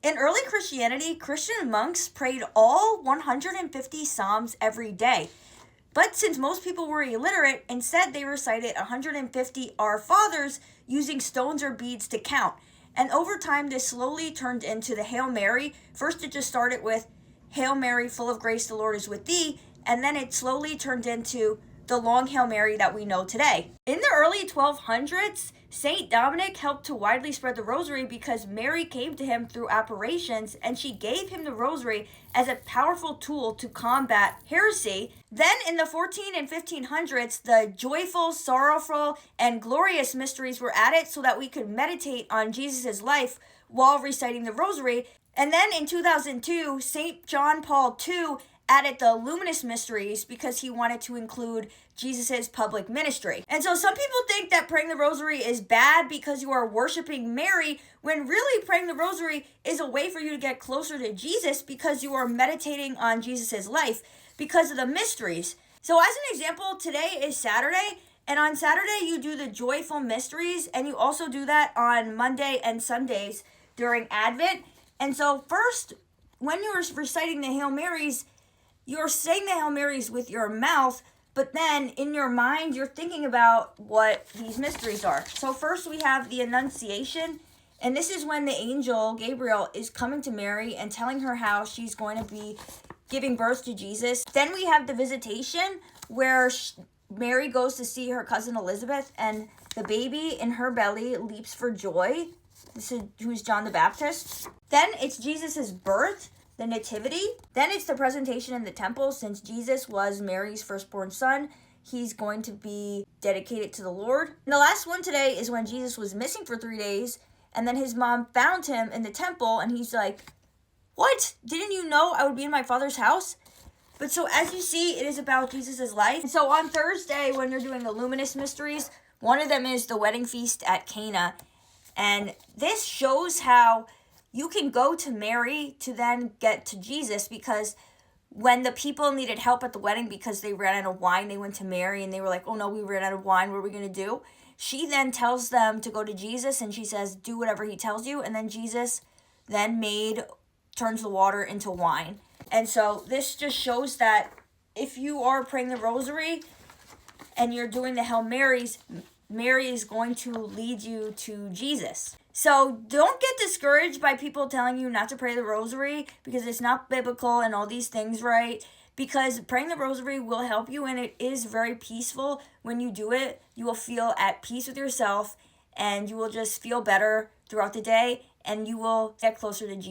In early Christianity, Christian monks prayed all 150 Psalms every day. But since most people were illiterate, instead they recited 150 Our Fathers using stones or beads to count. And over time, this slowly turned into the Hail Mary. First, it just started with Hail Mary, full of grace, the Lord is with thee. And then it slowly turned into the long Hail Mary that we know today. In the early 1200s, Saint Dominic helped to widely spread the rosary because Mary came to him through apparitions and she gave him the rosary as a powerful tool to combat heresy. Then in the 14 and 1500s, the joyful, sorrowful, and glorious mysteries were added so that we could meditate on Jesus' life while reciting the rosary. And then in 2002, St. John Paul II added the luminous mysteries because he wanted to include Jesus' public ministry. And so some people think that praying the rosary is bad because you are worshiping Mary, when really praying the rosary is a way for you to get closer to Jesus because you are meditating on Jesus' life because of the mysteries. So as an example, today is Saturday, and on Saturday you do the joyful mysteries, and you also do that on Monday and Sundays during Advent. And so first, when you're reciting the Hail Marys, you're saying the Hail Marys with your mouth, but then in your mind, you're thinking about what these mysteries are. So first we have the Annunciation, and this is when the angel Gabriel is coming to Mary and telling her how she's going to be giving birth to Jesus. Then we have the Visitation, where Mary goes to see her cousin Elizabeth, and the baby in her belly leaps for joy. This is who's John the Baptist. Then it's Jesus' birth, the Nativity. Then it's the presentation in the temple. Since Jesus was Mary's firstborn son, he's going to be dedicated to the Lord. And the last one today is when Jesus was missing for 3 days, and then his mom found him in the temple, and he's like, "What? Didn't you know I would be in my Father's house?" But so as you see, it is about Jesus' life. And so on Thursday, when you're doing the luminous mysteries, one of them is the wedding feast at Cana. And this shows how you can go to Mary to then get to Jesus, because when the people needed help at the wedding because they ran out of wine, they went to Mary and they were like, "Oh no, we ran out of wine. What are we going to do?" She then tells them to go to Jesus, and she says, "Do whatever he tells you." And then Jesus then turns the water into wine. And so this just shows that if you are praying the rosary and you're doing the Hail Marys, Mary is going to lead you to Jesus. So don't get discouraged by people telling you not to pray the rosary because it's not biblical and all these things, right? Because praying the rosary will help you, and it is very peaceful. When you do it, you will feel at peace with yourself, and you will just feel better throughout the day, and you will get closer to Jesus.